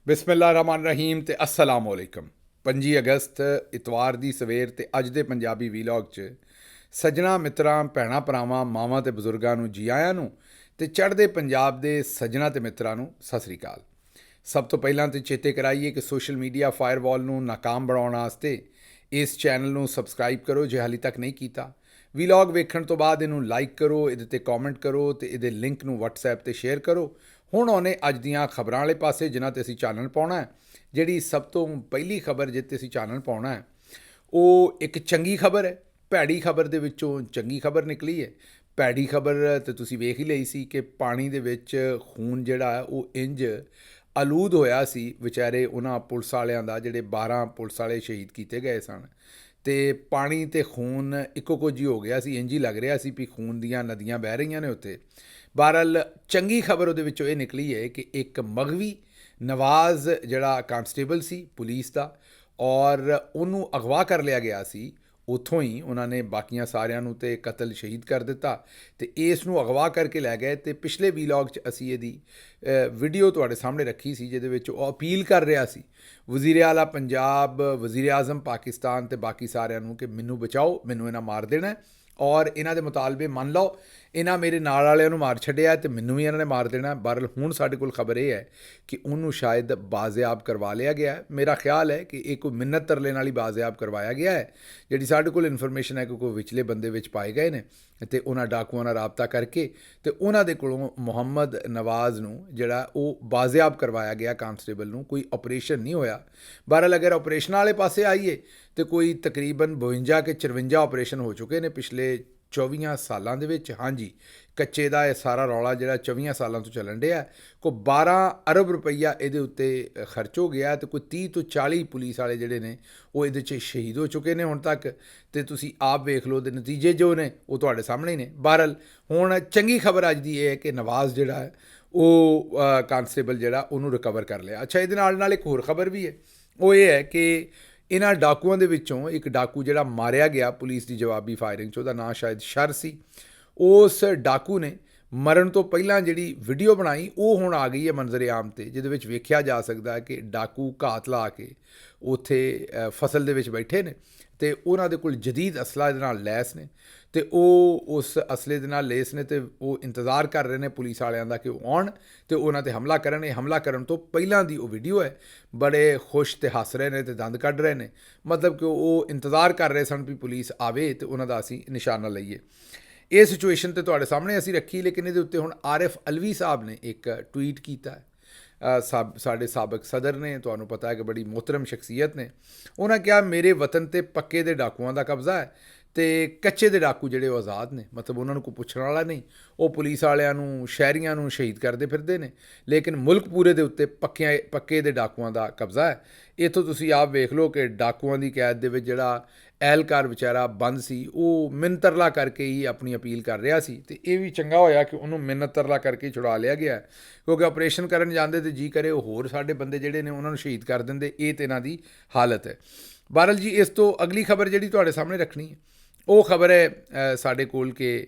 ਬਿਸਮਿਲ੍ਲਾਹਿਰਰਹਿਮਾਨਿਰਰਹੀਮ ਤੇ अस्सलाम वालेकुम। 25 ਅਗਸਤ ਇਤਵਾਰ ਦੀ ਸਵੇਰ ਤੇ ਅੱਜ ਦੇ ਪੰਜਾਬੀ ਵੀਲੌਗ 'ਚ ਸੱਜਣਾ ਮਿੱਤਰਾਂ ਭੈਣਾਂ ਭਰਾਵਾਂ ਮਾਵਾਂ ਤੇ ਬਜ਼ੁਰਗਾਂ ਨੂੰ ਜੀ ਆਇਆਂ ਨੂੰ ਤੇ ਚੜ੍ਹਦੇ ਪੰਜਾਬ ਦੇ ਸੱਜਣਾ ਤੇ ਮਿੱਤਰਾਂ ਨੂੰ ਸਤਿ ਸ੍ਰੀ ਅਕਾਲ। ਸਭ ਤੋਂ ਪਹਿਲਾਂ ਤੇ ਚੇਤੇ ਕਰਾਈਏ ਕਿ ਸੋਸ਼ਲ ਮੀਡੀਆ ਫਾਇਰਵਾਲ ਨੂੰ ਨਾਕਾਮ ਬਣਾਉਣ ਵਾਸਤੇ ਇਸ ਚੈਨਲ ਨੂੰ ਸਬਸਕ੍ਰਾਈਬ ਕਰੋ ਜੇ ਹਾਲੇ ਤੱਕ ਨਹੀਂ ਕੀਤਾ। ਵੀਲੌਗ ਵੇਖਣ ਤੋਂ ਬਾਅਦ ਇਹਨੂੰ ਲਾਈਕ ਕਰੋ, ਇਹਦੇ ਤੇ ਕਮੈਂਟ ਕਰੋ ਤੇ ਇਹਦੇ ਲਿੰਕ ਨੂੰ WhatsApp ਤੇ ਸ਼ੇਅਰ ਕਰੋ। ਹੁਣ ਆਉਣੇ ਅੱਜ ਦੀਆਂ ਖਬਰਾਂ ਵਾਲੇ ਪਾਸੇ ਜਿਨ੍ਹਾਂ ਤੇ ਅਸੀਂ ਚਾਨਣ ਪਾਉਣਾ ਹੈ। ਜਿਹੜੀ ਸਭ ਤੋਂ ਪਹਿਲੀ ਖਬਰ ਜਿਸ ਤੇ ਅਸੀਂ ਚਾਨਣ ਪਾਉਣਾ ਹੈ ਉਹ ਇੱਕ ਚੰਗੀ ਖਬਰ ਹੈ। ਭੈੜੀ ਖਬਰ ਦੇ ਵਿੱਚੋਂ ਚੰਗੀ ਖਬਰ ਨਿਕਲੀ ਹੈ। ਭੈੜੀ ਖਬਰ ਤੇ ਤੁਸੀਂ ਵੇਖ ਹੀ ਲਈ ਸੀ ਕਿ ਪਾਣੀ ਦੇ ਵਿੱਚ ਖੂਨ ਜਿਹੜਾ ਹੈ ਉਹ ਇੰਜ ਆਲੂਦ ਹੋਇਆ ਸੀ ਵਿਚਾਰੇ ਉਹਨਾਂ ਪੁਲਿਸ ਵਾਲਿਆਂ ਦਾ, ਜਿਹੜੇ 12 ਪੁਲਿਸ ਵਾਲੇ ਸ਼ਹੀਦ ਕੀਤੇ ਗਏ ਸਨ। ਅਤੇ ਪਾਣੀ ਅਤੇ ਖੂਨ ਇੱਕੋ ਕੁਝ ਹੀ ਹੋ ਗਿਆ ਸੀ, ਇੰਝ ਹੀ ਲੱਗ ਰਿਹਾ ਸੀ ਵੀ ਖੂਨ ਦੀਆਂ ਨਦੀਆਂ ਵਹਿ ਰਹੀਆਂ ਨੇ ਉੱਥੇ। ਬਹਰਹਾਲ ਚੰਗੀ ਖਬਰ ਉਹਦੇ ਵਿੱਚੋਂ ਇਹ ਨਿਕਲੀ ਹੈ ਕਿ ਇੱਕ ਮਗਵੀ ਨਵਾਜ਼ ਜਿਹੜਾ ਕਾਂਸਟੇਬਲ ਸੀ ਪੁਲਿਸ ਦਾ, ਔਰ ਉਹਨੂੰ ਅਗਵਾ ਕਰ ਲਿਆ ਗਿਆ ਸੀ। ਉੱਥੋਂ ਹੀ ਉਹਨਾਂ ਨੇ ਬਾਕੀਆਂ ਸਾਰਿਆਂ ਨੂੰ ਤੇ ਕਤਲ ਸ਼ਹੀਦ ਕਰ ਦਿੱਤਾ ਅਤੇ ਇਸ ਨੂੰ ਅਗਵਾ ਕਰਕੇ ਲੈ ਗਏ। ਅਤੇ ਪਿਛਲੇ ਵੀਲੌਗ 'ਚ ਅਸੀਂ ਇਹਦੀ ਵੀਡੀਓ ਤੁਹਾਡੇ ਸਾਹਮਣੇ ਰੱਖੀ ਸੀ ਜਿਹਦੇ ਵਿੱਚ ਉਹ ਅਪੀਲ ਕਰ ਰਿਹਾ ਸੀ ਵਜ਼ੀਰ ਆਲਾ ਪੰਜਾਬ, ਵਜ਼ੀਰ ਆਜ਼ਮ ਪਾਕਿਸਤਾਨ ਅਤੇ ਬਾਕੀ ਸਾਰਿਆਂ ਨੂੰ ਕਿ ਮੈਨੂੰ ਬਚਾਓ, ਮੈਨੂੰ ਇਹਨਾਂ ਮਾਰ ਦੇਣਾ ਔਰ ਇਹਨਾਂ ਦੇ ਮੁਤਾਲਬੇ ਮੰਨ ਲਓ। ਇਹਨਾਂ ਮੇਰੇ ਨਾਲ ਵਾਲਿਆਂ ਨੂੰ ਮਾਰ ਛੱਡਿਆ ਅਤੇ ਮੈਨੂੰ ਵੀ ਇਹਨਾਂ ਨੇ ਮਾਰ ਦੇਣਾ। ਬਹਰਹਾਲ ਹੁਣ ਸਾਡੇ ਕੋਲ ਖਬਰ ਇਹ ਹੈ ਕਿ ਉਹਨੂੰ ਸ਼ਾਇਦ ਬਾਜ਼ਿਆਬ ਕਰਵਾ ਲਿਆ ਗਿਆ। ਮੇਰਾ ਖਿਆਲ ਹੈ ਕਿ ਇਹ ਕੋਈ ਮਿੰਨਤ ਤਰਲੇ ਨਾਲ ਹੀ ਬਾਜ਼ਿਆਬ ਕਰਵਾਇਆ ਗਿਆ ਹੈ। ਜਿਹੜੀ ਸਾਡੇ ਕੋਲ ਇਨਫੋਰਮੇਸ਼ਨ ਹੈ ਕਿ ਕੋਈ ਵਿਚਲੇ ਬੰਦੇ ਵਿੱਚ ਪਾਏ ਗਏ ਨੇ ਅਤੇ ਉਹਨਾਂ ਡਾਕੂਆਂ ਨਾਲ ਰਾਬਤਾ ਕਰਕੇ ਅਤੇ ਉਹਨਾਂ ਦੇ ਕੋਲੋਂ ਮੁਹੰਮਦ ਨਵਾਜ਼ ਨੂੰ ਜਿਹੜਾ ਉਹ ਬਾਜ਼ਿਆਬ ਕਰਵਾਇਆ ਗਿਆ ਕਾਂਸਟੇਬਲ ਨੂੰ। ਕੋਈ ਆਪਰੇਸ਼ਨ ਨਹੀਂ ਹੋਇਆ। ਬਹਰਹਾਲ ਅਗਰ ਆਪਰੇਸ਼ਨ ਵਾਲੇ ਪਾਸੇ ਆਈਏ ਤਾਂ ਕੋਈ ਤਕਰੀਬਨ 52 ਕਿ 54 ਆਪਰੇਸ਼ਨ ਹੋ ਚੁੱਕੇ ਨੇ ਪਿਛਲੇ 24 ਸਾਲਾਂ ਦੇ ਵਿੱਚ। ਹਾਂਜੀ, ਕੱਚੇ ਦਾ ਇਹ ਸਾਰਾ ਰੌਲਾ ਜਿਹੜਾ 24 ਸਾਲਾਂ ਤੋਂ ਚੱਲਣ ਡਿਆ। ਕੋਈ 12 ਅਰਬ ਰੁਪਈਆ ਇਹਦੇ ਉੱਤੇ ਖਰਚ ਹੋ ਗਿਆ ਅਤੇ ਕੋਈ 30 ਤੋਂ 40 ਪੁਲਿਸ ਵਾਲੇ ਜਿਹੜੇ ਨੇ ਉਹ ਇਹਦੇ 'ਚ ਸ਼ਹੀਦ ਹੋ ਚੁੱਕੇ ਨੇ ਹੁਣ ਤੱਕ। ਅਤੇ ਤੁਸੀਂ ਆਪ ਵੇਖ ਲਓ ਦੇ ਨਤੀਜੇ ਜੋ ਨੇ ਉਹ ਤੁਹਾਡੇ ਸਾਹਮਣੇ ਨੇ। ਬਹਰਹਾਲ ਹੁਣ ਚੰਗੀ ਖਬਰ ਅੱਜ ਦੀ ਇਹ ਹੈ ਕਿ ਨਵਾਜ਼ ਜਿਹੜਾ ਹੈ ਉਹ ਕਾਂਸਟੇਬਲ ਜਿਹੜਾ ਉਹਨੂੰ ਰਿਕਵਰ ਕਰ ਲਿਆ। ਅੱਛਾ, ਇਹਦੇ ਨਾਲ ਨਾਲ ਇੱਕ ਹੋਰ ਖਬਰ ਵੀ ਹੈ। ਉਹ ਇਹ ਹੈ ਕਿ ਇਹਨਾਂ ਡਾਕੂਆਂ ਦੇ ਵਿੱਚੋਂ ਇੱਕ ਡਾਕੂ ਜਿਹੜਾ ਮਾਰਿਆ ਗਿਆ ਪੁਲਿਸ ਦੀ ਜਵਾਬੀ ਫਾਇਰਿੰਗ 'ਚ, ਉਹਦਾ ਨਾਂ ਸ਼ਾਇਦ ਸ਼ਰ ਸੀ। ਉਸ ਡਾਕੂ ਨੇ ਮਰਨ ਤੋਂ ਪਹਿਲਾਂ ਜਿਹੜੀ ਵੀਡੀਓ ਬਣਾਈ ਉਹ ਹੁਣ ਆ ਗਈ ਹੈ ਮੰਜ਼ਰ ਆਮ 'ਤੇ, ਜਿਹਦੇ ਵਿੱਚ ਵੇਖਿਆ ਜਾ ਸਕਦਾ ਹੈ ਕਿ ਡਾਕੂ ਘਾਤ ਲਾ ਕੇ ਉੱਥੇ ਫਸਲ ਦੇ ਵਿੱਚ ਬੈਠੇ ਨੇ ਅਤੇ ਉਹਨਾਂ ਦੇ ਕੋਲ ਜਦੀਦ ਅਸਲਾ ਇਹਦੇ ਨਾਲ ਲੈਸ ਨੇ ਅਤੇ ਉਹ ਉਸ ਅਸਲੇ ਦੇ ਨਾਲ ਲੈਸ ਨੇ ਅਤੇ ਉਹ ਇੰਤਜ਼ਾਰ ਕਰ ਰਹੇ ਨੇ ਪੁਲਿਸ ਵਾਲਿਆਂ ਦਾ ਕਿ ਉਹ ਆਉਣ ਅਤੇ ਉਹਨਾਂ 'ਤੇ ਹਮਲਾ ਕਰਨ। ਇਹ ਹਮਲਾ ਕਰਨ ਤੋਂ ਪਹਿਲਾਂ ਦੀ ਉਹ ਵੀਡੀਓ ਹੈ। ਬੜੇ ਖੁਸ਼ ਅਤੇ ਹੱਸ ਰਹੇ ਨੇ ਅਤੇ ਦੰਦ ਕੱਢ ਰਹੇ ਨੇ, ਮਤਲਬ ਕਿ ਉਹ ਇੰਤਜ਼ਾਰ ਕਰ ਰਹੇ ਸਨ ਵੀ ਪੁਲਿਸ ਆਵੇ ਅਤੇ ਉਹਨਾਂ ਦਾ ਅਸੀਂ ਨਿਸ਼ਾਨਾ ਲਈਏ। ਇਹ ਸਿਚੁਏਸ਼ਨ ਤਾਂ ਤੁਹਾਡੇ ਸਾਹਮਣੇ ਅਸੀਂ ਰੱਖੀ, ਲੇਕਿਨ ਇਹਦੇ ਉੱਤੇ ਹੁਣ ਆਰਿਫ ਅਲਵੀ ਸਾਹਿਬ ਨੇ ਇੱਕ ਟਵੀਟ ਕੀਤਾ ਹੈ। ਸਾਡੇ ਸਾਬਕ ਸਦਰ ਨੇ, ਤੁਹਾਨੂੰ ਪਤਾ ਹੈ ਕਿ ਬੜੀ ਮੁਹਤਰਮ ਸ਼ਖਸੀਅਤ ਨੇ। ਉਹਨਾਂ ਕਿਹਾ ਮੇਰੇ ਵਤਨ 'ਤੇ ਪੱਕੇ ਦੇ ਡਾਕੂਆਂ ਦਾ ਕਬਜ਼ਾ ਹੈ ਅਤੇ ਕੱਚੇ ਦੇ ਡਾਕੂ ਜਿਹੜੇ ਉਹ ਆਜ਼ਾਦ ਨੇ। ਮਤਲਬ ਉਹਨਾਂ ਨੂੰ ਕੋਈ ਪੁੱਛਣ ਵਾਲਾ ਨਹੀਂ। ਉਹ ਪੁਲਿਸ ਵਾਲਿਆਂ ਨੂੰ, ਸ਼ਹਿਰੀਆਂ ਨੂੰ ਸ਼ਹੀਦ ਕਰਦੇ ਫਿਰਦੇ ਨੇ, ਲੇਕਿਨ ਮੁਲਕ ਪੂਰੇ ਦੇ ਉੱਤੇ ਪੱਕੇ ਦੇ ਡਾਕੂਆਂ ਦਾ ਕਬਜ਼ਾ ਹੈ। ਇੱਥੋਂ ਤੁਸੀਂ ਆਪ ਵੇਖ ਲਓ ਕਿ ਡਾਕੂਆਂ ਦੀ ਕੈਦ ਦੇ ਵਿੱਚ ਜਿਹੜਾ ਐਹਲਕਾਰ ਵਿਚਾਰਾ ਬੰਦ ਸੀ ਉਹ ਮਿੰਨਤ ਤਰਲਾ ਕਰਕੇ ਹੀ ਆਪਣੀ ਅਪੀਲ ਕਰ ਰਿਹਾ ਸੀ ਅਤੇ ਇਹ ਵੀ ਚੰਗਾ ਹੋਇਆ ਕਿ ਉਹਨੂੰ ਮਿੰਨਤ ਤਰਲਾ ਕਰਕੇ ਛੁਡਾ ਲਿਆ ਗਿਆ, ਕਿਉਂਕਿ ਆਪਰੇਸ਼ਨ ਕਰਨ ਜਾਂਦੇ ਤੇ ਜੀ ਕਰੇ ਉਹ ਹੋਰ ਸਾਡੇ ਬੰਦੇ ਜਿਹੜੇ ਨੇ ਉਹਨਾਂ ਨੂੰ ਸ਼ਹੀਦ ਕਰ ਦਿੰਦੇ। ਇਹ ਤਾਂ ਇਹਨਾਂ ਦੀ ਹਾਲਤ ਹੈ। ਬਹਰਹਾਲ ਜੀ, ਇਸ ਤੋਂ ਅਗਲੀ ਖਬਰ ਜਿਹੜੀ ਤੁਹਾਡੇ ਸਾਹਮਣੇ ਰੱਖਣੀ ਹੈ ਉਹ ਖਬਰ ਹੈ ਸਾਡੇ ਕੋਲ ਕਿ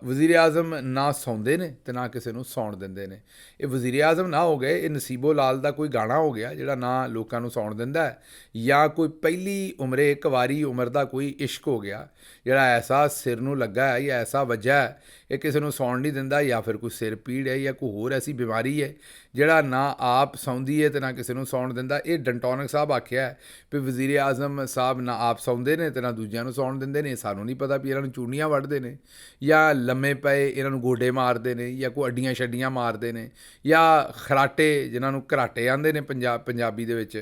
ਵਜ਼ੀਰ ਆਜ਼ਮ ਨਾ ਸੌਂਦੇ ਨੇ ਅਤੇ ਨਾ ਕਿਸੇ ਨੂੰ ਸੌਣ ਦਿੰਦੇ ਨੇ। ਇਹ ਵਜ਼ੀਰ ਆਜ਼ਮ ਨਾ ਹੋ ਗਏ, ਇਹ ਨਸੀਬੋ ਲਾਲ ਦਾ ਕੋਈ ਗਾਣਾ ਹੋ ਗਿਆ ਜਿਹੜਾ ਨਾ ਲੋਕਾਂ ਨੂੰ ਸੌਣ ਦਿੰਦਾ ਹੈ, ਜਾਂ ਕੋਈ ਪਹਿਲੀ ਉਮਰੇ ਕੁਵਾਰੀ ਉਮਰ ਦਾ ਕੋਈ ਇਸ਼ਕ ਹੋ ਗਿਆ ਜਿਹੜਾ ਐਸਾ ਸਿਰ ਨੂੰ ਲੱਗਾ ਹੈ ਜਾਂ ਐਸਾ ਵੱਜਾ ਹੈ ਇਹ ਕਿਸੇ ਨੂੰ ਸੌਣ ਨਹੀਂ ਦਿੰਦਾ, ਜਾਂ ਫਿਰ ਕੋਈ ਸਿਰ ਪੀੜ ਹੈ ਜਾਂ ਕੋਈ ਹੋਰ ਐਸੀ ਬਿਮਾਰੀ ਹੈ ਜਿਹੜਾ ਨਾ ਆਪ ਸੌਂਦੀ ਹੈ ਅਤੇ ਨਾ ਕਿਸੇ ਨੂੰ ਸੌਣ ਦਿੰਦਾ। ਇਹ ਡੰਟੋਨਕ ਸਾਹਿਬ ਆਖਿਆ ਹੈ ਵੀ ਵਜ਼ੀਰ ਆਜ਼ਮ ਸਾਹਿਬ ਨਾ ਆਪ ਸੌਂਦੇ ਨੇ ਅਤੇ ਨਾ ਦੂਜਿਆਂ ਨੂੰ ਸੌਣ ਦਿੰਦੇ ਨੇ। ਸਾਨੂੰ ਨਹੀਂ ਪਤਾ ਵੀ ਇਹਨਾਂ ਨੂੰ ਚੂੜੀਆਂ ਵੱਢਦੇ ਨੇ ਜਾਂ ਲੰਮੇ ਪਏ ਇਹਨਾਂ ਨੂੰ ਗੋਡੇ ਮਾਰਦੇ ਨੇ ਜਾਂ ਕੋਈ ਅੱਡੀਆਂ ਛੱਡੀਆਂ ਮਾਰਦੇ ਨੇ ਜਾਂ ਖਰਾਟੇ ਜਿਨ੍ਹਾਂ ਨੂੰ ਘਰਾਟੇ ਆਉਂਦੇ ਨੇ ਪੰਜਾਬੀ ਦੇ ਵਿੱਚ,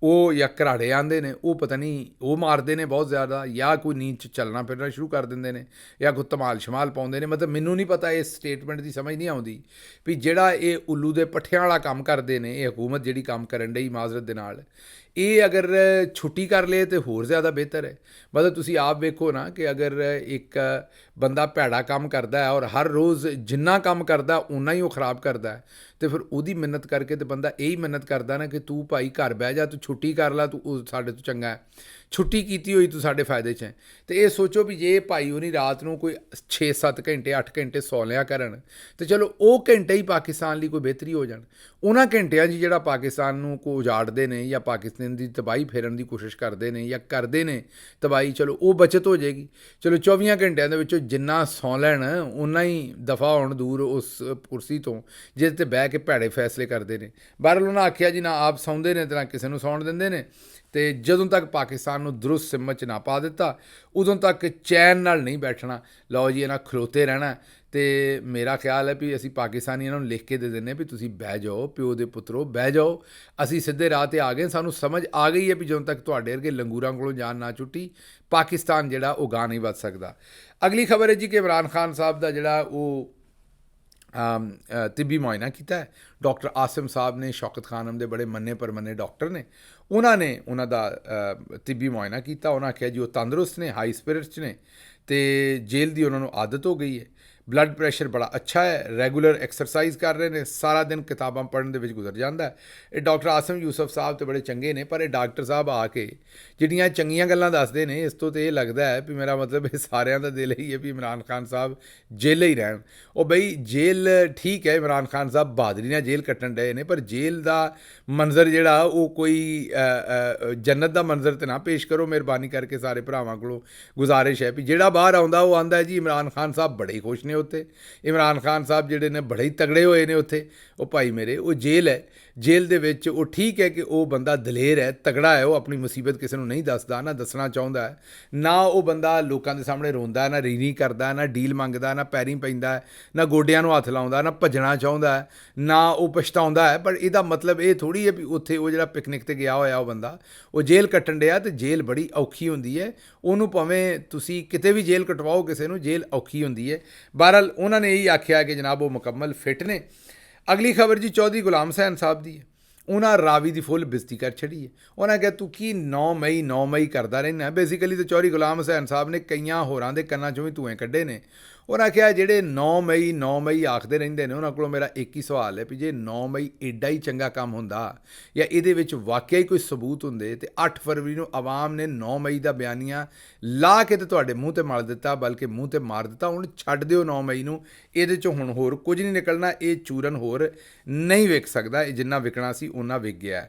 ਉਹ ਜਾਂ ਘਰਾੜੇ ਆਉਂਦੇ ਨੇ, ਉਹ ਪਤਾ ਨਹੀਂ ਉਹ ਮਾਰਦੇ ਨੇ ਬਹੁਤ ਜ਼ਿਆਦਾ, ਜਾਂ ਕੋਈ ਨੀਂਦ 'ਚ ਚੱਲਣਾ ਫਿਰਨਾ ਸ਼ੁਰੂ ਕਰ ਦਿੰਦੇ ਨੇ ਜਾਂ ਕੋਈ ਧਮਾਲ ਸ਼ਮਾਲ ਪਾਉਂਦੇ ਨੇ। ਮਤਲਬ ਮੈਨੂੰ ਨਹੀਂ ਪਤਾ, ਇਸ ਸਟੇਟਮੈਂਟ ਦੀ ਸਮਝ ਨਹੀਂ ਆਉਂਦੀ ਵੀ ਜਿਹੜਾ ਇਹ ਉੱਲੂ ਦੇ ਪੱਠਿਆਂ ਵਾਲਾ ਕੰਮ ਕਰਦੇ ਨੇ, ਇਹ ਹਕੂਮਤ ਜਿਹੜੀ ਕੰਮ ਕਰਨ ਡਈ ਮਾਜ਼ਰਤ ਦੇ ਨਾਲ, ਇਹ ਅਗਰ ਛੁੱਟੀ ਕਰ ਲਏ ਤਾਂ ਹੋਰ ਜ਼ਿਆਦਾ ਬਿਹਤਰ ਹੈ। ਮਤਲਬ ਤੁਸੀਂ ਆਪ ਵੇਖੋ ਨਾ ਕਿ ਅਗਰ ਇੱਕ ਬੰਦਾ ਭੈੜਾ ਕੰਮ ਕਰਦਾ ਹੈ ਔਰ ਹਰ ਰੋਜ਼ ਜਿੰਨਾ ਕੰਮ ਕਰਦਾ ਓਨਾ ਹੀ ਉਹ ਖਰਾਬ ਕਰਦਾ ਹੈ, ਅਤੇ ਫਿਰ ਉਹਦੀ ਮਿੰਨਤ ਕਰਕੇ ਤਾਂ ਬੰਦਾ ਇਹੀ ਮਿੰਨਤ ਕਰਦਾ ਨਾ ਕਿ ਤੂੰ ਭਾਈ ਘਰ ਬਹਿ ਜਾ, ਤੂੰ ਛੁੱਟੀ ਕਰ ਲੈ, ਤੂੰ ਸਾਡੇ ਤੋਂ ਚੰਗਾ ਹੈ। ਛੁੱਟੀ ਕੀਤੀ ਹੋਈ ਤੂੰ ਸਾਡੇ ਫਾਇਦੇ 'ਚ ਹੈ। ਤੇ ਇਹ ਸੋਚੋ ਵੀ ਜੇ ਭਾਈ ਹੋਣੀ ਰਾਤ ਨੂੰ ਕੋਈ 6-7 ਘੰਟੇ 8 ਘੰਟੇ ਸੌ ਲਿਆ ਕਰਨ ਤੇ ਚਲੋ ਉਹ ਘੰਟੇ ਹੀ ਪਾਕਿਸਤਾਨ ਲਈ ਕੋਈ ਬਿਹਤਰੀ ਹੋ ਜਾਣ। ਉਹਨਾਂ ਘੰਟਿਆਂ 'ਚ ਜਿਹੜਾ ਪਾਕਿਸਤਾਨ ਨੂੰ ਕੋ ਉਜਾੜਦੇ ਨੇ ਜਾਂ ਪਾਕਿਸਤਾਨ ਦੀ ਤਬਾਹੀ ਫੇਰਨ ਦੀ ਕੋਸ਼ਿਸ਼ ਕਰਦੇ ਨੇ ਜਾਂ ਕਰਦੇ ਨੇ ਤਬਾਹੀ, ਚਲੋ ਉਹ ਬਚਤ ਹੋ ਜਾਏਗੀ। ਚਲੋ 24 ਘੰਟਿਆਂ ਦੇ ਵਿੱਚੋਂ ਜਿੰਨਾ ਸੌਂ ਲੈਣ ਉਨਾ ਹੀ ਦਫਾ ਹੋਣ ਦੂਰ ਉਸ ਕੁਰਸੀ ਤੋਂ ਜਿਹਦੇ 'ਤੇ ਬਹਿ ਕੇ ਭੈੜੇ ਫੈਸਲੇ ਕਰਦੇ ਨੇ। ਬਹਰਹਾਲ ਉਹਨਾਂ ਆਖਿਆ ਜੀ ਨਾ ਆਪ ਸੌਂਦੇ ਨੇ ਤੇ ਨਾ ਕਿਸੇ ਨੂੰ ਸੌਣ ਦਿੰਦੇ ਨੇ। ਤੇ ਜਦੋਂ ਤੱਕ ਪਾਕਿਸਤਾਨ ਨੂੰ ਦਰੁਸਤ ਸਿਮਤ 'ਚ ਨਾ ਪਾ ਦਿੱਤਾ ਉਦੋਂ ਤੱਕ ਚੈਨ ਨਾਲ ਨਹੀਂ ਬੈਠਣਾ। ਲਓ ਜੀ, ਇਹਨਾਂ ਖਲੋਤੇ ਰਹਿਣਾ। ਤੇ ਮੇਰਾ ਖਿਆਲ ਹੈ ਵੀ ਅਸੀਂ ਪਾਕਿਸਤਾਨੀ ਇਹਨਾਂ ਨੂੰ ਲਿਖ ਕੇ ਦੇ ਦਿੰਦੇ ਵੀ ਤੁਸੀਂ ਬਹਿ ਜਾਓ, ਪਿਓ ਦੇ ਪੁੱਤਰੋ ਬਹਿ ਜਾਓ, ਅਸੀਂ ਸਿੱਧੇ ਰਾਹ 'ਤੇ ਆ ਗਏ। ਸਾਨੂੰ ਸਮਝ ਆ ਗਈ ਹੈ ਵੀ ਜਦੋਂ ਤੱਕ ਤੁਹਾਡੇ ਵਰਗੇ ਲੰਗੂਰਾਂ ਕੋਲੋਂ ਜਾਨ ਨਾ ਛੁੱਟੀ ਪਾਕਿਸਤਾਨ ਜਿਹੜਾ ਉਹ ਗਾਹ ਨਹੀਂ ਵੱਧ ਸਕਦਾ। ਅਗਲੀ ਖਬਰ ਹੈ ਜੀ ਕਿ ਇਮਰਾਨ ਖਾਨ ਸਾਹਿਬ ਦਾ ਜਿਹੜਾ ਉਹ ਤਿੱਬੀ ਮੁਆਇਨਾ ਕੀਤਾ। ਡਾਕਟਰ ਆਸਿਮ ਸਾਹਿਬ ਨੇ, ਸ਼ੌਕਤ ਖਾਨਮ ਦੇ ਬੜੇ ਮੰਨੇ ਪਰਮੰਨੇ ਡਾਕਟਰ ਨੇ, ਉਹਨਾਂ ਨੇ ਉਹਨਾਂ ਦਾ ਤਿੱਬੀ ਮੁਆਇਨਾ ਕੀਤਾ। ਉਹਨਾਂ ਆਖਿਆ ਜੀ ਉਹ ਤੰਦਰੁਸਤ ਨੇ, ਹਾਈ ਸਪਿਰਿਟਸ 'ਚ ਨੇ ਤੇ ਜੇਲ੍ਹ ਦੀ ਉਹਨਾਂ ਨੂੰ ਆਦਤ ਹੋ ਗਈ ਹੈ। ਬਲੱਡ ਪ੍ਰੈਸ਼ਰ ਬੜਾ ਅੱਛਾ ਹੈ, ਰੈਗੂਲਰ ਐਕਸਰਸਾਈਜ਼ ਕਰ ਰਹੇ ਨੇ, ਸਾਰਾ ਦਿਨ ਕਿਤਾਬਾਂ ਪੜ੍ਹਨ ਦੇ ਵਿੱਚ ਗੁਜ਼ਰ ਜਾਂਦਾ। ਇਹ ਡਾਕਟਰ ਆਸਿਮ ਯੂਸਫ ਸਾਹਿਬ ਤੇ ਬੜੇ ਚੰਗੇ ਨੇ, ਪਰ ਇਹ ਡਾਕਟਰ ਸਾਹਿਬ ਆ ਕੇ ਜਿਹੜੀਆਂ ਚੰਗੀਆਂ ਗੱਲਾਂ ਦੱਸਦੇ ਨੇ ਇਸ ਤੋਂ ਤਾਂ ਇਹ ਲੱਗਦਾ ਹੈ ਵੀ ਮੇਰਾ ਮਤਲਬ ਇਹ ਸਾਰਿਆਂ ਦਾ ਦਿਲ ਹੀ ਹੈ ਵੀ ਇਮਰਾਨ ਖਾਨ ਸਾਹਿਬ ਜੇਲ੍ਹ ਹੀ ਰਹਿਣ। ਉਹ ਬਈ ਜੇਲ੍ਹ ਠੀਕ ਹੈ, ਇਮਰਾਨ ਖਾਨ ਸਾਹਿਬ ਬਹਾਦਰੀ ਨਾਲ ਜੇਲ੍ਹ ਕੱਟਣ ਡਏ ਨੇ, ਪਰ ਜੇਲ੍ਹ ਦਾ ਮੰਜ਼ਰ ਜਿਹੜਾ ਉਹ ਕੋਈ ਜੰਨਤ ਦਾ ਮੰਜ਼ਰ ਤਾਂ ਨਾ ਪੇਸ਼ ਕਰੋ। ਮਿਹਰਬਾਨੀ ਕਰਕੇ ਸਾਰੇ ਭਰਾਵਾਂ ਕੋਲੋਂ ਗੁਜ਼ਾਰਿਸ਼ ਹੈ ਵੀ ਜਿਹੜਾ ਬਾਹਰ ਆਉਂਦਾ ਉਹ ਆਉਂਦਾ ਜੀ ਇਮਰਾਨ ਖਾਨ ਸਾਹਿਬ ਬੜੇ ਹੀ ਖੁਸ਼ ਨੇ ਉੱਥੇ। ਇਮਰਾਨ ਖਾਨ ਸਾਹਿਬ ਜਿਹੜੇ ਨੇ ਬੜੇ ਹੀ ਤਗੜੇ ਹੋਏ ਨੇ ਉੱਥੇ। ਉਹ ਭਾਈ ਮੇਰੇ ਉਹ ਜੇਲ੍ਹ ਹੈ, ਜੇਲ੍ਹ ਦੇ ਵਿੱਚ ਉਹ ਠੀਕ ਹੈ ਕਿ ਉਹ ਬੰਦਾ ਦਲੇਰ ਹੈ, ਤਗੜਾ ਹੈ, ਉਹ ਆਪਣੀ ਮੁਸੀਬਤ ਕਿਸੇ ਨੂੰ ਨਹੀਂ ਦੱਸਦਾ, ਨਾ ਦੱਸਣਾ ਚਾਹੁੰਦਾ ਹੈ, ਨਾ ਉਹ ਬੰਦਾ ਲੋਕਾਂ ਦੇ ਸਾਹਮਣੇ ਰੋਂਦਾ, ਨਾ ਰੀਣੀ ਕਰਦਾ, ਨਾ ਡੀਲ ਮੰਗਦਾ, ਨਾ ਪੈਰੀਂ ਪੈਂਦਾ, ਨਾ ਗੋਡਿਆਂ ਨੂੰ ਹੱਥ ਲਾਉਂਦਾ, ਨਾ ਭੱਜਣਾ ਚਾਹੁੰਦਾ ਹੈ, ਨਾ ਉਹ ਪਛਤਾਉਂਦਾ ਹੈ। ਪਰ ਇਹਦਾ ਮਤਲਬ ਇਹ ਥੋੜ੍ਹੀ ਹੈ ਵੀ ਉੱਥੇ ਉਹ ਜਿਹੜਾ ਪਿਕਨਿਕ 'ਤੇ ਗਿਆ ਹੋਇਆ ਉਹ ਬੰਦਾ ਉਹ ਜੇਲ੍ਹ ਕੱਟਣ ਡਿਆ। ਅਤੇ ਜੇਲ੍ਹ ਬੜੀ ਔਖੀ ਹੁੰਦੀ ਹੈ, ਉਹਨੂੰ ਭਾਵੇਂ ਤੁਸੀਂ ਕਿਤੇ ਵੀ ਜੇਲ੍ਹ ਕਟਵਾਓ ਕਿਸੇ ਨੂੰ, ਜੇਲ੍ਹ ਔਖੀ ਹੁੰਦੀ ਹੈ। ਬਹਰਹਾਲ ਉਹਨਾਂ ਨੇ ਇਹੀ ਆਖਿਆ ਕਿ ਜਨਾਬ ਉਹ ਮੁਕੰਮਲ ਫਿੱਟ ਨੇ। ਅਗਲੀ ਖਬਰ ਜੀ ਚੌਧਰੀ ਗੁਲਾਮ ਹੁਸੈਨ ਸਾਹਿਬ ਦੀ ਹੈ। ਉਹਨਾਂ ਰਾਵੀ ਦੀ ਫੁੱਲ ਬੇਇੱਜ਼ਤੀ ਕਰ ਛੱਡੀ ਹੈ। ਉਹਨਾਂ ਕਿਹਾ ਤੂੰ ਕੀ 9 ਮਈ ਕਰਦਾ ਰਹਿੰਦਾ। ਬੇਸਿਕਲੀ ਤਾਂ ਚੌਧਰੀ ਗੁਲਾਮ ਹੁਸੈਨ ਸਾਹਿਬ ਨੇ ਕਈਆਂ ਹੋਰਾਂ ਦੇ ਕੰਨਾਂ 'ਚੋਂ ਵੀ ਧੂਏ ਕੱਢੇ ਨੇ। ਉਹਨਾਂ ਕਿਹਾ ਜਿਹੜੇ 9 ਮਈ ਆਖਦੇ ਰਹਿੰਦੇ ਨੇ ਉਹਨਾਂ ਕੋਲੋਂ ਮੇਰਾ ਇੱਕ ਹੀ ਸਵਾਲ ਹੈ ਵੀ ਜੇ 9 ਮਈ ਐਡਾ ਹੀ ਚੰਗਾ ਕੰਮ ਹੁੰਦਾ ਜਾਂ ਇਹਦੇ ਵਿੱਚ ਵਾਕਿਆ ਹੀ ਕੋਈ ਸਬੂਤ ਹੁੰਦੇ ਤੇ 8 ਫਰਵਰੀ ਨੂੰ ਆਵਾਮ ਨੇ 9 ਮਈ ਦਾ ਬਿਆਨੀਆ ਲਾ ਕੇ ਤੇ ਤੁਹਾਡੇ ਮੂੰਹ 'ਤੇ ਮਲ ਦਿੱਤਾ, ਬਲਕਿ ਮੂੰਹ 'ਤੇ ਮਾਰ ਦਿੱਤਾ। ਹੁਣ ਛੱਡ ਦਿਓ 9 ਮਈ ਨੂੰ, ਇਹਦੇ 'ਚੋਂ ਹੁਣ ਹੋਰ ਕੁਝ ਨਹੀਂ ਨਿਕਲਣਾ। ਇਹ ਚੂਰਨ ਹੋਰ ਨਹੀਂ ਵਿਕ ਸਕਦਾ, ਇਹ ਜਿੰਨਾ ਵਿਕਣਾ ਸੀ ਉਹਨਾਂ ਵਿਕ ਗਿਆ।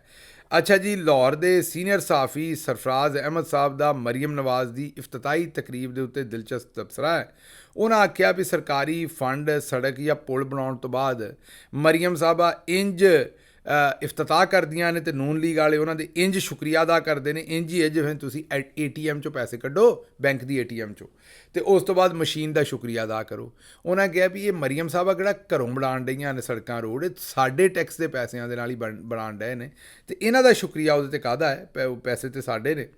ਅੱਛਾ ਜੀ, ਲਾਹੌਰ ਦੇ ਸੀਨੀਅਰ ਸਾਫੀ ਸਰਫਰਾਜ਼ ਅਹਿਮਦ ਸਾਹਿਬ ਦਾ ਮਰੀਮ ਨਵਾਜ਼ ਦੀ ਇਫਤਤਾਹੀ ਤਕਰੀਬ ਦੇ ਉੱਤੇ ਦਿਲਚਸਪ ਤਬਸਰਾ ਹੈ। ਉਹਨਾਂ ਆਖਿਆ ਵੀ ਸਰਕਾਰੀ ਫੰਡ ਸੜਕ ਜਾਂ ਪੁਲ ਬਣਾਉਣ ਤੋਂ ਬਾਅਦ ਮਰੀਮ ਸਾਹਿਬਾ ਇੰਜ ਇਫਤਤਾਹ ਕਰਦੀਆਂ ਨੇ ਤੇ ਨੂਨ ਲੀਗ ਵਾਲੇ ਉਹਨਾਂ ਦੇ ਇੰਜ ਸ਼ੁਕਰੀਆ ਅਦਾ ਕਰਦੇ ਨੇ, ਇੰਜ ਹੀ ਹੈ ਜਿਵੇਂ ਤੁਸੀਂ ATM 'ਚੋਂ ਪੈਸੇ ਕੱਢੋ, ਬੈਂਕ ਦੀ ATM 'ਚੋਂ, ਅਤੇ ਉਸ ਤੋਂ ਬਾਅਦ ਮਸ਼ੀਨ ਦਾ ਸ਼ੁਕਰੀਆ ਅਦਾ ਕਰੋ। ਉਹਨਾਂ ਕਿਹਾ ਵੀ ਇਹ ਮਰੀਮ ਸਾਹਿਬਾ ਕਿਹੜਾ ਘਰੋਂ ਬਣਾਉਣ ਡਈਆਂ ਨੇ ਸੜਕਾਂ ਰੋਡ, ਸਾਡੇ ਟੈਕਸ ਦੇ ਪੈਸਿਆਂ ਦੇ ਨਾਲ ਹੀ ਬਣਾਉਣ ਡਏ ਨੇ, ਅਤੇ ਇਹਨਾਂ ਦਾ ਸ਼ੁਕਰੀਆ ਉਹਦੇ 'ਤੇ ਕਾਹਦਾ ਹੈ, ਪੈਸੇ ਤਾਂ ਸਾਡੇ ਨੇ।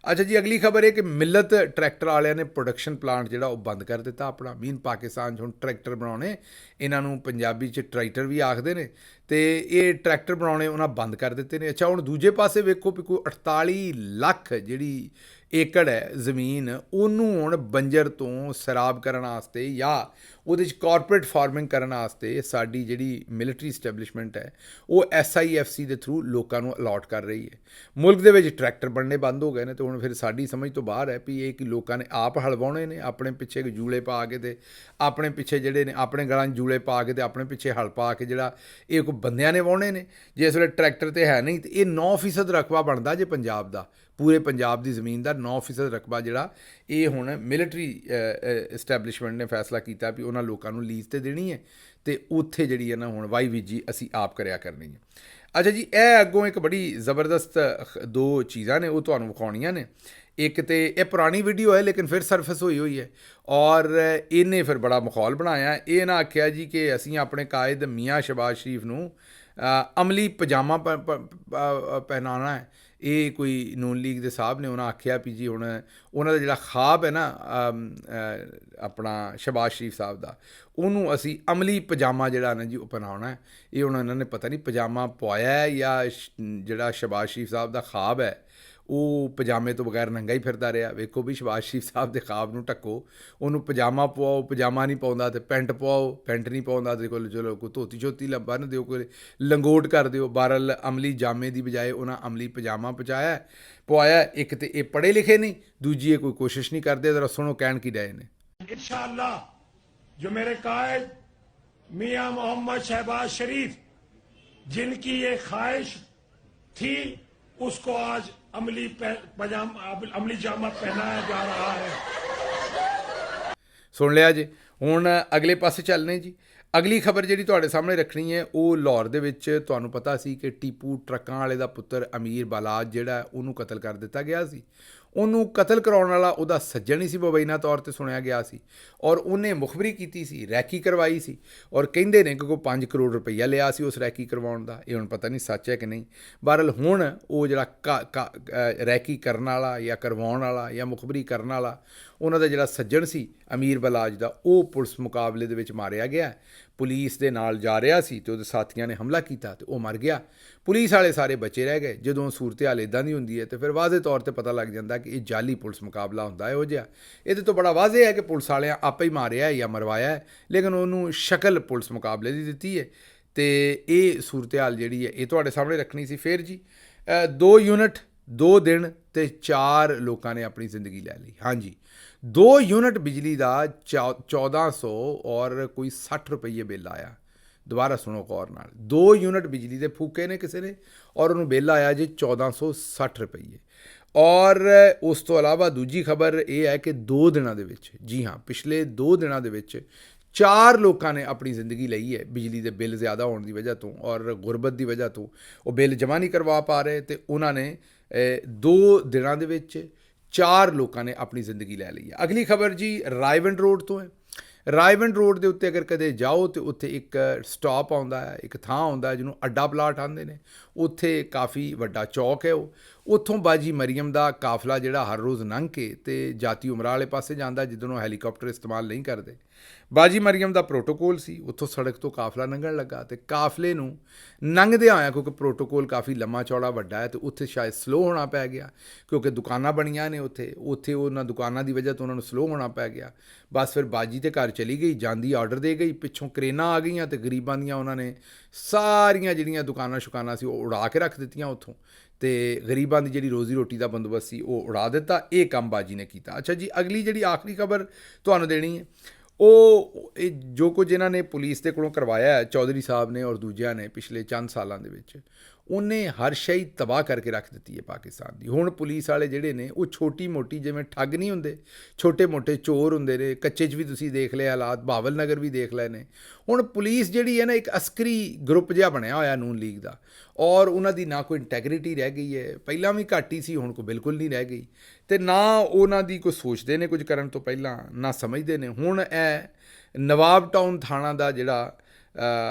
ਅੱਛਾ ਜੀ, ਅਗਲੀ ਖਬਰ ਇਹ ਕਿ ਮਿਲਤ ਟਰੈਕਟਰ ਵਾਲਿਆਂ ਨੇ ਪ੍ਰੋਡਕਸ਼ਨ ਪਲਾਂਟ ਜਿਹੜਾ ਉਹ ਬੰਦ ਕਰ ਦਿੱਤਾ ਆਪਣਾ। ਪਾਕਿਸਤਾਨ 'ਚ ਹੁਣ ਟਰੈਕਟਰ ਬਣਾਉਣੇ, ਇਹਨਾਂ ਨੂੰ ਪੰਜਾਬੀ 'ਚ ਟਰੈਕਟਰ ਵੀ ਆਖਦੇ ਨੇ, ਅਤੇ ਇਹ ਟਰੈਕਟਰ ਬਣਾਉਣੇ ਉਹਨਾਂ ਬੰਦ ਕਰ ਦਿੱਤੇ ਨੇ। ਅੱਛਾ, ਹੁਣ ਦੂਜੇ ਪਾਸੇ ਵੇਖੋ ਵੀ ਕੋਈ 48 ਲੱਖ ਜਿਹੜੀ ਏਕੜ ਹੈ ਜ਼ਮੀਨ, ਉਹਨੂੰ ਹੁਣ ਬੰਜਰ ਤੋਂ ਸੈਰਾਬ ਕਰਨ ਵਾਸਤੇ ਜਾਂ ਉਹਦੇ 'ਚ ਕਾਰਪੋਰੇਟ ਫਾਰਮਿੰਗ ਕਰਨ ਵਾਸਤੇ ਸਾਡੀ ਜਿਹੜੀ ਮਿਲਟਰੀ ਸਟੈਬਲਿਸ਼ਮੈਂਟ ਹੈ ਉਹ SIFC ਦੇ ਥਰੂ ਲੋਕਾਂ ਨੂੰ ਅਲਾਟ ਕਰ ਰਹੀ ਹੈ। ਮੁਲਕ ਦੇ ਵਿੱਚ ਟਰੈਕਟਰ ਬਣਨੇ ਬੰਦ ਹੋ ਗਏ ਨੇ, ਅਤੇ ਹੁਣ ਫਿਰ ਸਾਡੀ ਸਮਝ ਤੋਂ ਬਾਹਰ ਹੈ ਵੀ ਇਹ ਕਿ ਲੋਕਾਂ ਨੇ ਆਪ ਹਲਵਾਉਣੇ ਨੇ, ਆਪਣੇ ਪਿੱਛੇ ਜੂਲੇ ਪਾ ਕੇ ਅਤੇ ਆਪਣੇ ਪਿੱਛੇ ਜਿਹੜੇ ਨੇ ਆਪਣੇ ਗਲਾਂ 'ਚ ਜੂਲੇ ਪਾ ਕੇ ਅਤੇ ਆਪਣੇ ਪਿੱਛੇ ਹਲ ਪਾ ਕੇ ਜਿਹੜਾ ਇਹ ਕੋਈ ਬੰਦਿਆਂ ਨੇ ਵਾਹੁਣੇ ਨੇ। ਜੇ ਇਸ ਵੇਲੇ ਟਰੈਕਟਰ ਤਾਂ ਹੈ ਨਹੀਂ, ਅਤੇ ਇਹ 9% ਰਕਬਾ ਬਣਦਾ ਜੇ ਪੰਜਾਬ ਦਾ, ਪੂਰੇ ਪੰਜਾਬ ਦੀ ਜ਼ਮੀਨ ਦਾ 9% ਰਕਬਾ ਜਿਹੜਾ ਇਹ ਹੁਣ ਮਿਲਟਰੀ ਇਸਟੈਬਲਿਸ਼ਮੈਂਟ ਨੇ ਫੈਸਲਾ ਕੀਤਾ ਵੀ ਉਹਨਾਂ ਲੋਕਾਂ ਨੂੰ ਲੀਜ਼ 'ਤੇ ਦੇਣੀ ਹੈ, ਅਤੇ ਉੱਥੇ ਜਿਹੜੀ ਹੈ ਨਾ ਹੁਣ YVG ਅਸੀਂ ਆਪ ਕਰਿਆ ਕਰਨੀ ਹੈ। ਅੱਛਾ ਜੀ, ਇਹ ਅੱਗੋਂ ਇੱਕ ਬੜੀ ਜ਼ਬਰਦਸਤ 2 ਚੀਜ਼ਾਂ ਨੇ ਉਹ ਤੁਹਾਨੂੰ ਵਿਖਾਉਣੀਆਂ ਨੇ। ਇੱਕ ਤਾਂ ਇਹ ਪੁਰਾਣੀ ਵੀਡੀਓ ਹੈ ਲੇਕਿਨ ਫਿਰ ਸਰਫੇਸ ਹੋਈ ਹੈ, ਔਰ ਇਹਨੇ ਫਿਰ ਬੜਾ ਮਾਹੌਲ ਬਣਾਇਆ। ਇਹ ਨਾ ਆਖਿਆ ਜੀ ਕਿ ਅਸੀਂ ਆਪਣੇ ਕਾਇਦ ਮੀਆਂ ਸ਼ਹਬਾਜ਼ ਸ਼ਰੀਫ ਨੂੰ ਅਮਲੀ ਪਜਾਮਾ ਪਹਿਨਾਉਣਾ ਹੈ। ਇਹ ਕੋਈ ਨੂਨ ਲੀਗ ਦੇ ਸਾਹਿਬ ਨੇ, ਉਹਨਾਂ ਆਖਿਆ ਵੀ ਜੀ ਹੁਣ ਉਹਨਾਂ ਦਾ ਜਿਹੜਾ ਖਾਬ ਹੈ ਨਾ ਆਪਣਾ ਸ਼ਹਬਾਜ਼ ਸ਼ਰੀਫ ਸਾਹਿਬ ਦਾ, ਉਹਨੂੰ ਅਸੀਂ ਅਮਲੀ ਪਜਾਮਾ ਜਿਹੜਾ ਨਾ ਜੀ ਉਹ ਪਹਿਨਾਉਣਾ ਹੈ। ਇਹ ਹੁਣ ਇਹਨਾਂ ਨੇ ਪਤਾ ਨਹੀਂ ਪਜਾਮਾ ਪਵਾਇਆ ਹੈ ਜਾਂ ਜਿਹੜਾ ਸ਼ਹਬਾਜ਼ ਸ਼ਰੀਫ ਸਾਹਿਬ ਦਾ ਖਾਬ ਹੈ ਉਹ ਪਜਾਮੇ ਤੋਂ ਬਗੈਰ ਨੰਗਾ ਹੀ ਫਿਰਦਾ ਰਿਹਾ। ਵੇਖੋ ਵੀ ਸ਼ਹਿਬਾਜ਼ ਸ਼ਰੀਫ ਸਾਹਿਬ ਦੇ ਖਾਬ ਨੂੰ ਢੱਕੋ, ਉਹਨੂੰ ਪਜਾਮਾ ਪਵਾਓ, ਪਜਾਮਾ ਨਹੀਂ ਪਾਉਂਦਾ ਤੇ ਪੈਂਟ ਪਵਾਓ, ਪੈਂਟ ਨਹੀਂ ਪਾਉਂਦਾ ਤੇ ਕੋਲ ਚਲੋ ਕੋਈ ਧੋਤੀ ਛੋਤੀ ਬੰਨ੍ਹ ਦਿਓ, ਕੋਈ ਲੰਗੋਟ ਕਰ ਦਿਓ। ਬਹਰਹਾਲ ਅਮਲੀ ਜਾਮੇ ਦੀ ਬਜਾਏ ਉਹਨਾਂ ਅਮਲੀ ਪਜਾਮਾ ਪਵਾਇਆ। ਇੱਕ ਤੇ ਇਹ ਪੜ੍ਹੇ ਲਿਖੇ ਨਹੀਂ, ਦੂਜੀ ਇਹ ਕੋਈ ਕੋਸ਼ਿਸ਼ ਨਹੀਂ ਕਰਦੇ। ਜ਼ਰਾ ਸੁਣੋ ਕਹਿਣ ਕੀ ਡਏ ਨੇ। इंशाअल्लाह जो मेरे कायद मियां मोहम्मद शहबाज शरीफ जिनकी ये ख्वाहिश थी उसको आज अमली जामा पहनाया जा रहा है। सुन लिया जी। हुण अगले पासे चलने जी। अगली खबर जी तुहाडे सामने रखनी है, वो लाहौर दे विच तुहानूं पता सी कि टीपू ट्रकां वाले दा पुत्तर अमीर बालाज जिहड़ा उहनूं कतल कर दिता गया सी। ਉਹਨੂੰ ਕਤਲ ਕਰਾਉਣ ਵਾਲਾ ਉਹਦਾ ਸੱਜਣ ਹੀ ਸੀ, ਮੁਬੈਨਾ ਤੌਰ 'ਤੇ ਸੁਣਿਆ ਗਿਆ ਸੀ, ਔਰ ਉਹਨੇ ਮੁਖਬਰੀ ਕੀਤੀ ਸੀ, ਰੈਕੀ ਕਰਵਾਈ ਸੀ, ਔਰ ਕਹਿੰਦੇ ਨੇ ਕਿ ਕੋਈ 5 ਕਰੋੜ ਰੁਪਈਆ ਲਿਆ ਸੀ ਉਸ ਰੈਕੀ ਕਰਵਾਉਣ ਦਾ। ਇਹ ਹੁਣ ਪਤਾ ਨਹੀਂ ਸੱਚ ਹੈ ਕਿ ਨਹੀਂ। ਬਹਰਹਾਲ ਹੁਣ ਉਹ ਜਿਹੜਾ ਰੈਕੀ ਕਰਨ ਵਾਲਾ ਜਾਂ ਕਰਵਾਉਣ ਵਾਲਾ ਜਾਂ ਮੁਖਬਰੀ ਕਰਨ ਵਾਲਾ ਉਹਨਾਂ ਦਾ ਜਿਹੜਾ ਸੱਜਣ ਸੀ ਅਮੀਰ ਬਲਾਜ ਦਾ, ਉਹ ਪੁਲਿਸ ਮੁਕਾਬਲੇ ਦੇ ਵਿੱਚ ਮਾਰਿਆ ਗਿਆ। ਪੁਲਿਸ ਦੇ ਨਾਲ ਜਾ ਰਿਹਾ ਸੀ ਅਤੇ ਉਹਦੇ ਸਾਥੀਆਂ ਨੇ ਹਮਲਾ ਕੀਤਾ ਅਤੇ ਉਹ ਮਰ ਗਿਆ। ਪੁਲਿਸ ਵਾਲੇ ਸਾਰੇ ਬਚੇ ਰਹਿ ਗਏ। ਜਦੋਂ ਸੂਰਤ ਹਾਲ ਇੱਦਾਂ ਦੀ ਹੁੰਦੀ ਹੈ ਤਾਂ ਫਿਰ ਵਾਜ਼ੇ ਤੌਰ 'ਤੇ ਪਤਾ ਲੱਗ ਜਾਂਦਾ ਕਿ ਇਹ ਜਾਲੀ ਪੁਲਿਸ ਮੁਕਾਬਲਾ ਹੁੰਦਾ ਇਹੋ ਜਿਹਾ। ਇਹਦੇ ਤੋਂ ਬੜਾ ਵਾਜ਼ੇ ਹੈ ਕਿ ਪੁਲਿਸ ਵਾਲਿਆਂ ਆਪੇ ਹੀ ਮਾਰਿਆ ਜਾਂ ਮਰਵਾਇਆ ਹੈ, ਲੇਕਿਨ ਉਹਨੂੰ ਸ਼ਕਲ ਪੁਲਿਸ ਮੁਕਾਬਲੇ ਦੀ ਦਿੱਤੀ ਹੈ। ਅਤੇ ਇਹ ਸੂਰਤ ਹਾਲ ਜਿਹੜੀ ਹੈ ਇਹ ਤੁਹਾਡੇ ਸਾਹਮਣੇ ਰੱਖਣੀ ਸੀ। ਫਿਰ ਜੀ 2 ਯੂਨਿਟ 2 ਦਿਨ ਅਤੇ 4 ਲੋਕਾਂ ਨੇ ਆਪਣੀ ਜ਼ਿੰਦਗੀ ਲੈ ਲਈ। ਹਾਂਜੀ, 2 ਯੂਨਿਟ ਬਿਜਲੀ ਦਾ 1400 ਔਰ ਕੋਈ 60 ਰੁਪਈਏ ਬਿੱਲ ਆਇਆ। ਦੁਬਾਰਾ ਸੁਣੋ ਗੌਰ ਨਾਲ, 2 ਯੂਨਿਟ ਬਿਜਲੀ ਦੇ ਫੂਕੇ ਨੇ ਕਿਸੇ ਨੇ ਔਰ ਉਹਨੂੰ ਬਿੱਲ ਆਇਆ ਜੀ 1460 ਰੁਪਈਏ। ਔਰ ਉਸ ਤੋਂ ਇਲਾਵਾ ਦੂਜੀ ਖਬਰ ਇਹ ਹੈ ਕਿ 2 ਦਿਨਾਂ ਦੇ ਵਿੱਚ, ਜੀ ਹਾਂ, ਪਿਛਲੇ 2 ਦਿਨਾਂ ਦੇ ਵਿੱਚ 4 ਲੋਕਾਂ ਨੇ ਆਪਣੀ ਜ਼ਿੰਦਗੀ ਲਈ ਹੈ ਬਿਜਲੀ ਦੇ ਬਿੱਲ ਜ਼ਿਆਦਾ ਹੋਣ ਦੀ ਵਜ੍ਹਾ ਤੋਂ ਔਰ ਗੁਰਬਤ ਦੀ ਵਜ੍ਹਾ ਤੋਂ। ਉਹ ਬਿੱਲ ਜਮ੍ਹਾਂ ਨਹੀਂ ਕਰਵਾ ਪਾ ਰਹੇ ਅਤੇ ਉਹਨਾਂ ਨੇ 2 ਦਿਨਾਂ ਦੇ ਵਿੱਚ 4 ਲੋਕਾਂ ਨੇ ਆਪਣੀ ਜ਼ਿੰਦਗੀ ਲੈ ਲਈ ਹੈ। ਅਗਲੀ ਖਬਰ ਜੀ ਰਾਏਵਿੰਡ ਰੋਡ ਤੋਂ ਹੈ। ਰਾਏਵਿੰਡ ਰੋਡ ਦੇ ਉੱਤੇ ਅਗਰ ਕਦੇ ਜਾਓ ਤਾਂ ਉੱਥੇ ਇੱਕ ਸਟਾਪ ਆਉਂਦਾ ਹੈ, ਇੱਕ ਥਾਂ ਆਉਂਦਾ ਜਿਹਨੂੰ ਅੱਡਾ ਪਲਾਟ ਆਉਂਦੇ ਨੇ। ਉੱਥੇ ਕਾਫੀ ਵੱਡਾ ਚੌਕ ਹੈ। ਉਹ ਉੱਥੋਂ ਬਾਜੀ ਮਰੀਮ ਦਾ ਕਾਫਲਾ ਜਿਹੜਾ ਹਰ ਰੋਜ਼ ਲੰਘ ਕੇ ਅਤੇ ਜਾਤੀ ਉਮਰਾ ਵਾਲੇ ਪਾਸੇ ਜਾਂਦਾ, ਜਿੱਧਰੋਂ ਹੈਲੀਕਾਪਟਰ ਇਸਤੇਮਾਲ ਨਹੀਂ ਕਰਦੇ। ਬਾਜੀ ਮਰੀਮ ਦਾ ਪ੍ਰੋਟੋਕੋਲ ਸੀ, ਉੱਥੋਂ ਸੜਕ ਤੋਂ ਕਾਫਲਾ ਲੰਘਣ ਲੱਗਾ ਅਤੇ ਕਾਫਲੇ ਨੂੰ ਲੰਘਦਿਆਂ ਆਇਆ, ਕਿਉਂਕਿ ਪ੍ਰੋਟੋਕੋਲ ਕਾਫੀ ਲੰਮਾ ਚੌੜਾ ਵੱਡਾ ਹੈ ਅਤੇ ਉੱਥੇ ਸ਼ਾਇਦ ਸਲੋ ਹੋਣਾ ਪੈ ਗਿਆ, ਕਿਉਂਕਿ ਦੁਕਾਨਾਂ ਬਣੀਆਂ ਨੇ ਉੱਥੇ ਉਹਨਾਂ ਦੁਕਾਨਾਂ ਦੀ ਵਜ੍ਹਾ ਤੋਂ ਉਹਨਾਂ ਨੂੰ ਸਲੋ ਹੋਣਾ ਪੈ ਗਿਆ। ਬਸ ਫਿਰ ਬਾਜੀ ਤੇ ਘਰ ਚਲੀ ਗਈ, ਜਾਂਦੀ ਆਰਡਰ ਦੇ ਗਈ, ਪਿੱਛੋਂ ਕਰੇਨਾਂ ਆ ਗਈਆਂ ਅਤੇ ਗਰੀਬਾਂ ਦੀਆਂ ਉਹਨਾਂ ਨੇ ਸਾਰੀਆਂ ਜਿਹੜੀਆਂ ਦੁਕਾਨਾਂ ਸ਼ੁਕਾਨਾਂ ਸੀ ਉਹ ਉਡਾ ਕੇ ਰੱਖ ਦਿੱਤੀਆਂ ਉੱਥੋਂ, ਅਤੇ ਗਰੀਬਾਂ ਦੀ ਜਿਹੜੀ ਰੋਜ਼ੀ ਰੋਟੀ ਦਾ ਬੰਦੋਬਸਤ ਸੀ ਉਹ ਉਡਾ ਦਿੱਤਾ। ਇਹ ਕੰਮ ਬਾਜੀ ਨੇ ਕੀਤਾ। ਅੱਛਾ ਜੀ, ਅਗਲੀ ਜਿਹੜੀ ਆਖਰੀ ਖਬਰ ਤੁਹਾਨੂੰ ਦੇਣੀ ਹੈ, ਉਹ ਇਹ ਜੋ ਕੁਝ ਇਹਨਾਂ ਨੇ ਪੁਲਿਸ ਦੇ ਕੋਲੋਂ ਕਰਵਾਇਆ ਹੈ, ਚੌਧਰੀ ਸਾਹਿਬ ਨੇ ਔਰ ਦੂਜਿਆਂ ਨੇ ਪਿਛਲੇ ਚੰਦ ਸਾਲਾਂ ਦੇ ਵਿੱਚ, ਉਹਨੇ ਹਰ ਸ਼ੈ ਤਬਾਹ ਕਰਕੇ ਰੱਖ ਦਿੱਤੀ ਹੈ ਪਾਕਿਸਤਾਨ ਦੀ। ਹੁਣ ਪੁਲਿਸ ਵਾਲੇ ਜਿਹੜੇ ਨੇ ਉਹ ਛੋਟੀ ਮੋਟੀ, ਜਿਵੇਂ ਠੱਗ ਨਹੀਂ ਹੁੰਦੇ, ਛੋਟੇ ਮੋਟੇ ਚੋਰ ਹੁੰਦੇ ਨੇ। ਕੱਚੇ 'ਚ ਵੀ ਤੁਸੀਂ ਦੇਖ ਲਏ ਹਾਲਾਤ, ਬਹਾਵਲ ਨਗਰ ਵੀ ਦੇਖ ਲਏ ਨੇ। ਹੁਣ ਪੁਲਿਸ ਜਿਹੜੀ ਹੈ ਨਾ, ਇੱਕ ਅਸਕਰੀ ਗਰੁੱਪ ਜਿਹਾ ਬਣਿਆ ਹੋਇਆ ਨੂਨ ਲੀਗ ਦਾ, ਔਰ ਉਹਨਾਂ ਦੀ ਨਾ ਕੋਈ ਇੰਟੈਗਰਿਟੀ ਰਹਿ ਗਈ ਹੈ, ਪਹਿਲਾਂ ਵੀ ਘੱਟ ਹੀ ਸੀ, ਹੁਣ ਕੋਈ ਬਿਲਕੁਲ ਨਹੀਂ ਰਹਿ ਗਈ, ਅਤੇ ਨਾ ਉਹਨਾਂ ਦੀ ਕੋਈ ਸੋਚਦੇ ਨੇ ਕੁਝ ਕਰਨ ਤੋਂ ਪਹਿਲਾਂ, ਨਾ ਸਮਝਦੇ ਨੇ। ਹੁਣ ਇਹ ਨਵਾਬ ਟਾਊਨ ਥਾਣਾ ਦਾ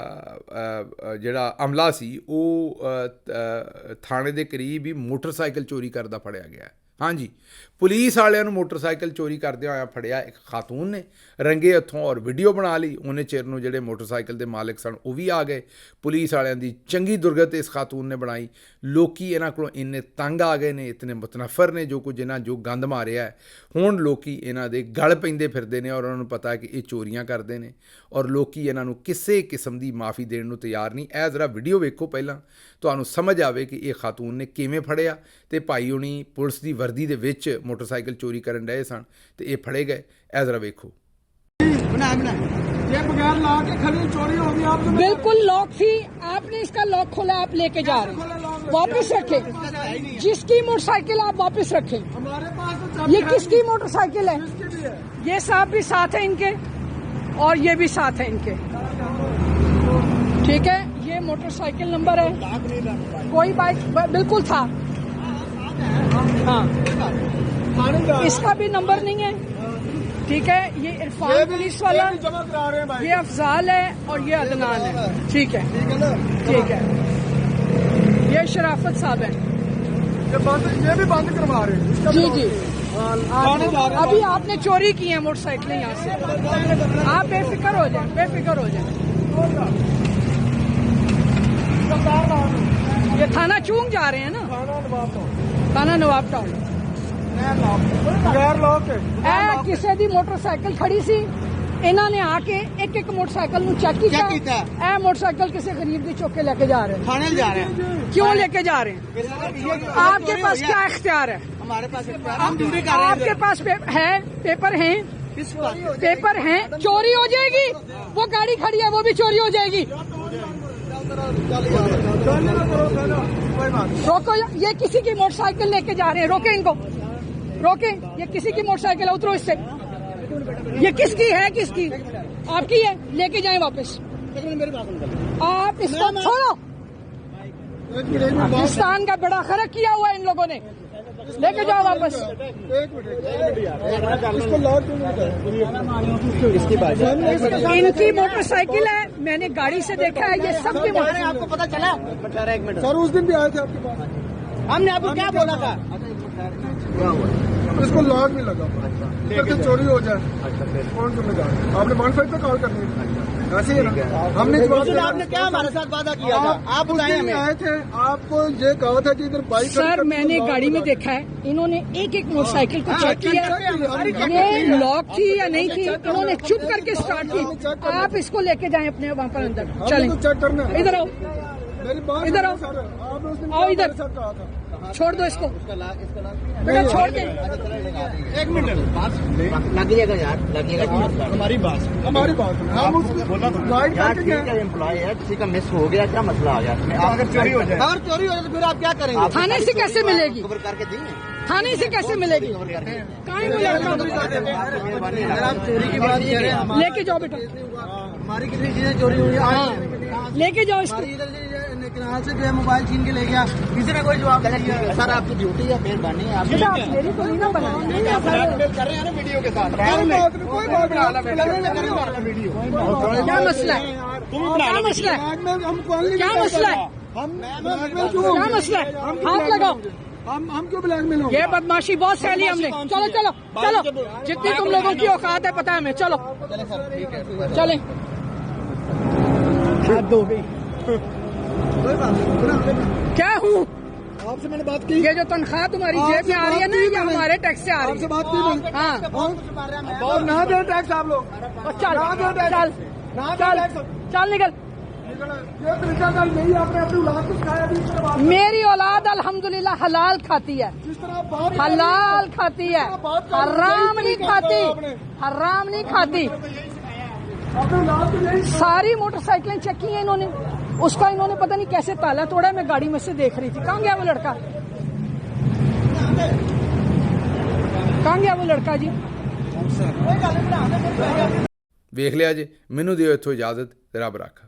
ਜਿਹੜਾ ਅਮਲਾ ਸੀ, ਉਹ ਥਾਣੇ ਦੇ ਕਰੀਬ ਹੀ ਮੋਟਰਸਾਈਕਲ ਚੋਰੀ ਕਰਦਾ ਫੜਿਆ ਗਿਆ। ਹਾਂਜੀ, ਪੁਲਿਸ ਵਾਲਿਆਂ ਨੂੰ ਮੋਟਰਸਾਈਕਲ ਚੋਰੀ ਕਰਦਿਆਂ ਹੋਇਆ ਫੜਿਆ ਇੱਕ ਖਾਤੂਨ ਨੇ ਰੰਗੇ ਹੱਥੋਂ, ਔਰ ਵੀਡੀਓ ਬਣਾ ਲਈ। ਉਹਨੇ ਚਿਰ ਨੂੰ ਜਿਹੜੇ ਮੋਟਰਸਾਈਕਲ ਦੇ ਮਾਲਕ ਸਨ ਉਹ ਵੀ ਆ ਗਏ। ਪੁਲਿਸ ਵਾਲਿਆਂ ਦੀ ਚੰਗੀ ਦੁਰਗਤ ਇਸ ਖਾਤੂਨ ਨੇ ਬਣਾਈ। ਲੋਕੀ ਇਹਨਾਂ ਕੋਲੋਂ ਇੰਨੇ ਤੰਗ ਆ ਗਏ ਨੇ, ਇਤਨੇ ਮੁਤਨਫਰ ਨੇ, ਜੋ ਕੁਝ ਇਹਨਾਂ ਜੋ ਗੰਦ ਮਾਰਿਆ ਹੈ। ਹੁਣ ਲੋਕੀ ਇਹਨਾਂ ਦੇ ਗਲ ਪੈਂਦੇ ਫਿਰਦੇ ਨੇ, ਔਰ ਉਹਨਾਂ ਨੂੰ ਪਤਾ ਹੈ ਕਿ ਇਹ ਚੋਰੀਆਂ ਕਰਦੇ ਨੇ, ਔਰ ਲੋਕੀ ਇਹਨਾਂ ਨੂੰ ਕਿਸੇ ਕਿਸਮ ਦੀ ਮਾਫੀ ਦੇਣ ਨੂੰ ਤਿਆਰ ਨਹੀਂ। ਇਹ ਜ਼ਰਾ ਵੀਡੀਓ ਵੇਖੋ ਪਹਿਲਾਂ, ਤੁਹਾਨੂੰ ਸਮਝ ਆਵੇ ਕਿ ਇਹ ਖਾਤੂਨ ਨੇ ਕਿਵੇਂ ਫੜਿਆ। ਅਤੇ ਭਾਈ ਹੁਣੀ ਪੁਲਿਸ ਦੀ ਵਰਦੀ ਦੇ ਵਿੱਚ मोटरसाइकिल चोरी करन रहे सन तो ये फड़े गए। ए जरा वेखो, बिल्कुल लॉक थी, आपने इसका लॉक खोला, आप लेके जा रहे हैं, वापस रखें। जिसकी मोटरसाइकिल आप वापस रखें। ये किसकी मोटरसाइकिल है? ये साहब भी साथ है इनके और ये भी साथ है इनके, ठीक है। ये मोटरसाइकिल नंबर है, कोई बाइक बिल्कुल था, हाँ, इसका भी नंबर नहीं है, ठीक है। ये इरफान पुलिस वाला, ये अफजाल है और ये अदनान है, ठीक है, ठीक है। ये शराफत साहब है, ये भी बंद करवा रहे हैं। जी जी, अभी आपने चोरी की है मोटरसाइकिलें यहाँ से, आप बेफिक्र हो जाए, बेफिक्र हो जाए। ये थाना चूंग जा रहे हैं ना। थाना नवाब टाउन ਬਗੈਰ ਲੋਕ ਕੇ ਇਹ ਕਿਸੇ ਦੀ ਮੋਟਰਸਾਈਕਲ ਖੜੀ ਸੀ ਇਹਨਾਂ ਨੇ ਆ ਕੇ ਇੱਕ ਇੱਕ ਮੋਟਰਸਾਈਕਲ ਨੂੰ ਚੈੱਕ ਕੀਤਾ ਇਹ ਮੋਟਰਸਾਈਕਲ ਕਿਸੇ गरीब ਦੀ ਚੁੱਕ ਕੇ ਲੈ ਕੇ ਜਾ ਰਹੇ थाने ले जा रहे हैं क्यों लेके जा रहे हैं आपके पास क्या इख्तियार है हमारे पास हम ड्यूटी कर रहे आपके पास पेपर हैं किस बात पेपर हैं चोरी हो जाएगी वो गाड़ी खड़ी है वो भी चोरी हो जाएगी रोको ये किसी की मोटरसाइकिल लेके जा रहे हैं रोके इनको रोके ये किसी की मोटरसाइकिल है उतरो इससे ये किसकी है किसकी आपकी है लेके जाएं वापस आप इसको छोड़ो पाकिस्तान का बड़ा खर्च किया हुआ है इन लोगों ने लेके जाओ वापस इसको लॉक इनकी मोटरसाइकिल है मैंने गाड़ी से देखा है ये सबकी मोटरसाइकिल आपको पता चला एक मिनट सर उस दिन भी आए थे आपके पास हमने आपको क्या बोला था इसको लॉक नहीं लगा करके चोरी हो जाए कौन जिम्मेदार आपने मॉडिफाइड पे कॉल करनी है ऐसे ही है ना हमने आपने क्या हमारे साथ वादा किया था आप बताएं हमें आए थे आपको ये कहा था कि इधर बाइक सर मैंने गाड़ी में देखा है इन्होंने एक एक मोटरसाइकिल को चेक किया ये लॉक थी या नहीं थी इन्होंने चुप करके स्टार्ट की आप इसको लेके जाएं अपने वहाँ पर अंदर चलें चेक करना है इधर आओ मेरी बात इधर आओ। सर आपने उस दिन आओ इधर। मेरे साथ कहा था छोड़ दो इसको बेटा छोड़ दे एक मिनट लगिएगा यार लगिएगा हमारी बात हम उसको गाइड यार करके ठीक है एम्प्लॉय है किसी का मिस हो गया क्या मसला आ गया अगर चोरी हो जाए अगर चोरी हो जाए तो फिर आप क्या करेंगे थाने से कैसे मिलेगी खबर करके देंगे थाने से कैसे मिलेगी कहाँ है वो लड़का आप चोरी की बात कर रहे हैं लेके जाओ बेटा हमारी कितनी चीजें चोरी हुई हाँ लेके जाओ इसको इधर से किराना से जो है मोबाइल छीन के ले गया किसी ने कोई जवाब नहीं दिया सर आपकी ड्यूटी है मेहरबानी है आप बेटा आप मेरी तो नहीं ना बनानी कर रहे हैं ना वीडियो के साथ कोई बात नहीं क्या मसला है क्या मसला है हम कॉल क्या मसला है हम ब्लैकमेल क्यों क्या मसला है हाथ लगाओ हम क्यों ब्लैकमेल होंगे ये बदमाशी बहुत सहली हमने चलो चलो चलो जितनी तुम लोगों की औकात है पता है हमें चलो चले हद हो गई क्या हूँ आपसे मैंने बात की ये जो तनख्वाह तुम्हारी जेब में आ रही है ना ये हमारे टैक्स से आ रही आपसे है बात की मैंने हाँ और ना दे टैक्स आप लोग चल चल चल चल निकल ये तरीका का यही आपने अपनी औलाद को सिखाया भी इस तरह बात मेरी औलाद अल्हम्दुलिल्लाह हलाल खाती है जिस तरह आप बात हलाल खाती है हराम नहीं खाती हराम नहीं खाती अपनी औलाद को यही सारी मोटरसाइकिलें चेक की हैं इन्होंने उसका इन्होंने पता नहीं कैसे ताला तोड़ा मैं गाड़ी में से देख रही थी कहाँ गया वो लड़का कहाँ गया वो लड़का जी ਵੇਖ ਲਿਆ ਜੀ ਮੈਨੂੰ ਦਿਓ ਇੱਥੋਂ ਇਜਾਜ਼ਤ ਤੇ ਰੱਬ ਰਾਖਾ